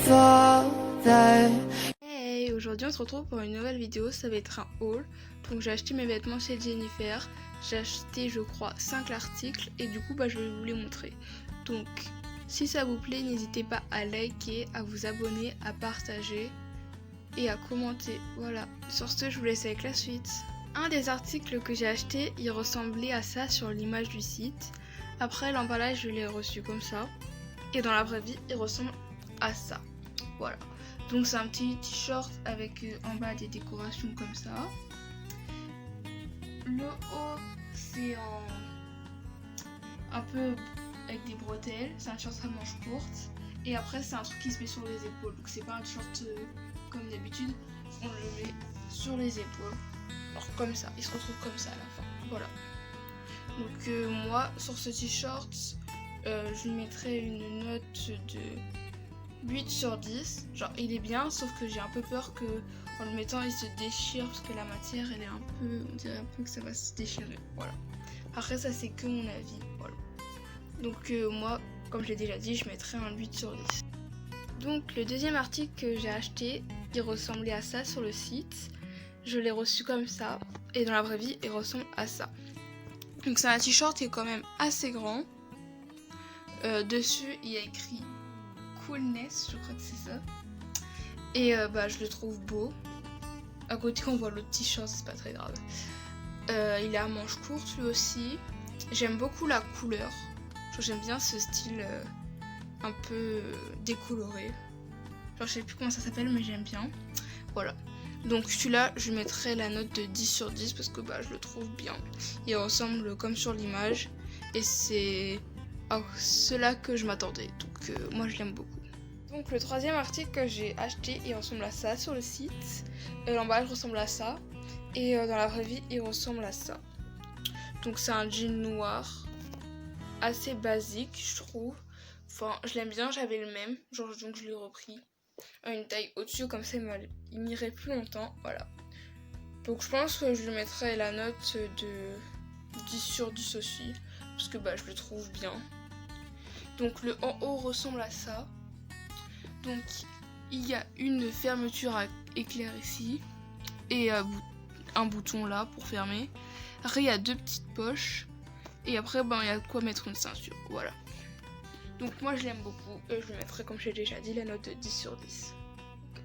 father. Hey, aujourd'hui on se retrouve pour une nouvelle vidéo, ça va être un haul. Donc j'ai acheté mes vêtements chez Jennifer, j'ai acheté je crois 5 articles et du coup je vais vous les montrer. Donc si ça vous plaît, n'hésitez pas à liker, à vous abonner, à partager et à commenter. Voilà, sur ce je vous laisse avec la suite. Un des articles que j'ai acheté, il ressemblait à ça sur l'image du site. Après l'emballage je l'ai reçu comme ça. Et dans la vraie vie il ressemble à ça. Voilà. Donc c'est un petit t-shirt avec en bas des décorations comme ça. Le haut c'est un peu avec des bretelles. C'est un t-shirt à manches courtes. Et après c'est un truc qui se met sur les épaules. Donc c'est pas un t-shirt comme d'habitude. On le met sur les épaules. Alors comme ça. Il se retrouve comme ça à la fin. Voilà. Donc moi sur ce t-shirt je lui mettrais une note de 8 sur 10, genre il est bien, sauf que j'ai un peu peur que en le mettant il se déchire parce que la matière elle est un peu, on dirait un peu que ça va se déchirer, voilà. Après ça c'est que mon avis, voilà. Donc moi, comme je l'ai déjà dit, je mettrais un 8 sur 10. Donc le deuxième article que j'ai acheté, il ressemblait à ça sur le site. Je l'ai reçu comme ça, et dans la vraie vie il ressemble à ça. Donc c'est un t-shirt qui est quand même assez grand. Dessus il y a écrit Coolness, je crois que c'est ça. Et je le trouve beau. À côté on voit l'autre t-shirt, c'est pas très grave. Il est à manches courtes lui aussi. J'aime beaucoup la couleur. J'aime bien ce style un peu décoloré. Genre je sais plus comment ça s'appelle mais j'aime bien. Voilà. Donc celui-là je mettrais la note de 10 sur 10 parce que je le trouve bien. Il ressemble comme sur l'image. Et c'est cela que je m'attendais. Donc moi je l'aime beaucoup. Donc le troisième article que j'ai acheté, il ressemble à ça sur le site. L'emballage ressemble à ça. Et dans la vraie vie, il ressemble à ça. Donc c'est un jean noir. Assez basique, je trouve. Enfin, je l'aime bien, j'avais le même. Donc je l'ai repris. Une taille au-dessus, comme ça il m'irait plus longtemps. Voilà. Donc je pense que je lui mettrai la note de 10 sur 10 aussi. Parce que je le trouve bien. Donc le en haut ressemble à ça. Donc il y a une fermeture à éclair ici et un bouton là pour fermer. Après il y a deux petites poches et après il y a de quoi mettre une ceinture. Voilà. Donc moi je l'aime beaucoup et je lui mettrai, comme j'ai déjà dit, la note de 10 sur 10.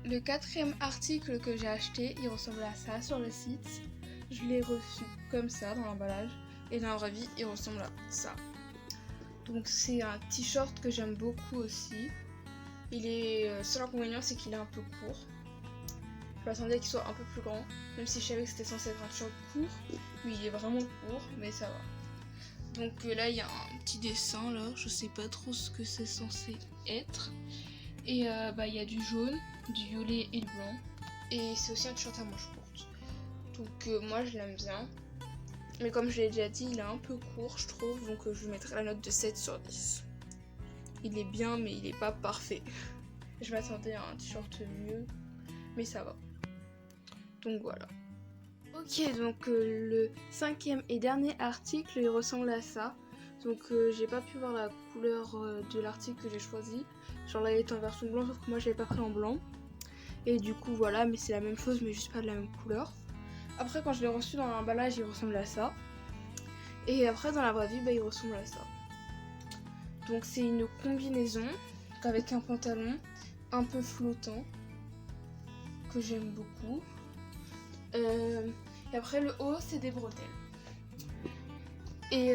Le quatrième article que j'ai acheté, il ressemble à ça sur le site. Je l'ai reçu comme ça dans l'emballage et dans la vraie vie il ressemble à ça. Donc c'est un t-shirt que j'aime beaucoup aussi. Il est, seul inconvénient c'est qu'il est un peu court. Je m'attendais qu'il soit un peu plus grand, même si je savais que c'était censé être un t-shirt court. Mais il est vraiment court, mais ça va. Donc là il y a un petit dessin là, je sais pas trop ce que c'est censé être. Et il y a du jaune, du violet et du blanc. Et c'est aussi un t-shirt à manches courtes. Donc moi je l'aime bien. Mais comme je l'ai déjà dit, il est un peu court je trouve, donc je lui mettrai la note de 7 sur 10. Il est bien mais il est pas parfait. Je m'attendais à un t-shirt mieux, mais ça va. Donc voilà. Ok, donc le cinquième et dernier article, il ressemble à ça. Donc j'ai pas pu voir la couleur de l'article que j'ai choisi. Genre là il est en version blanche, sauf que moi je l'ai pas pris en blanc. Et du coup voilà, mais c'est la même chose mais juste pas de la même couleur. Après quand je l'ai reçu dans l'emballage, il ressemble à ça. Et après dans la vraie vie, il ressemble à ça. Donc c'est une combinaison avec un pantalon un peu flottant que j'aime beaucoup. Et après le haut c'est des bretelles. Et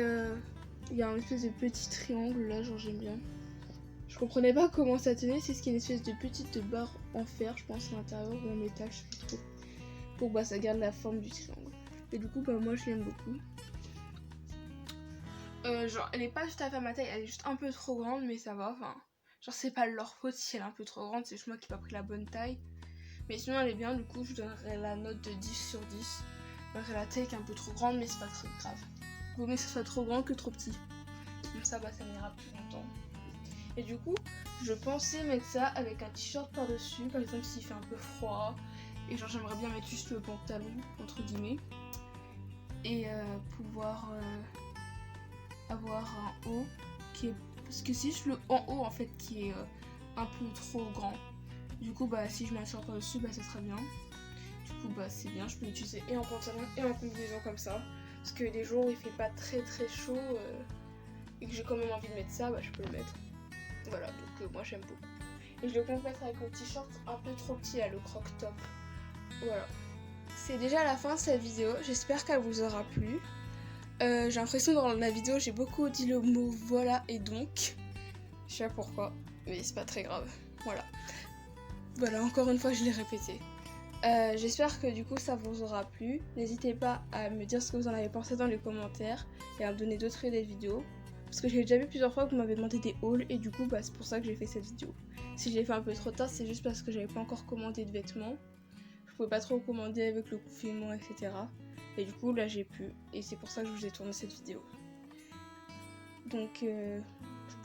il y a un espèce de petit triangle là, genre j'aime bien. Je comprenais pas comment ça tenait, c'est ce qui est une espèce de petite barre en fer, je pense à l'intérieur ou en métal, je sais pas trop. Pour que ça garde la forme du triangle. Et du coup moi je l'aime beaucoup. Genre elle est pas tout à fait à ma taille, elle est juste un peu trop grande mais ça va, enfin. Genre c'est pas leur faute si elle est un peu trop grande, c'est juste moi qui n'ai pas pris la bonne taille. Mais sinon elle est bien, du coup je donnerais la note de 10 sur 10. Malgré la taille qui est un peu trop grande mais c'est pas très grave. Vaut mieux que ce soit trop grand que trop petit. Comme ça ça m'ira plus longtemps. Et du coup je pensais mettre ça avec un t-shirt par dessus, par exemple s'il fait un peu froid. Et genre j'aimerais bien mettre juste le pantalon entre guillemets. Et pouvoir avoir un haut qui est... Parce que c'est juste le en haut en fait qui est un peu trop grand. Du coup bah si je mets un short par-dessus bah ça sera bien. Du coup bah c'est bien, je peux l'utiliser et en pantalon et en combinaison comme ça. Parce que les jours où il fait pas très chaud et que j'ai quand même envie de mettre ça, bah je peux le mettre. Voilà, donc moi j'aime beaucoup. Et je le complète avec le t-shirt un peu trop petit là, le croc top. Voilà. C'est déjà la fin de cette vidéo, j'espère qu'elle vous aura plu. J'ai l'impression que dans la vidéo j'ai beaucoup dit le mot voilà et donc. Je sais pas pourquoi, mais c'est pas très grave. Voilà, encore une fois je l'ai répété. J'espère que du coup ça vous aura plu. N'hésitez pas à me dire ce que vous en avez pensé dans les commentaires et à me donner d'autres idées de vidéos. Parce que j'ai déjà vu plusieurs fois que vous m'avez demandé des hauls et du coup bah, c'est pour ça que j'ai fait cette vidéo. Si je l'ai fait un peu trop tard, c'est juste parce que j'avais pas encore commandé de vêtements. Je pouvais pas trop commander avec le confinement, etc. Et du coup là j'ai pu et c'est pour ça que je vous ai tourné cette vidéo. Donc je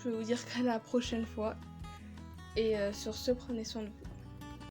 peux vous dire qu'à la prochaine fois. Et sur ce, prenez soin de vous.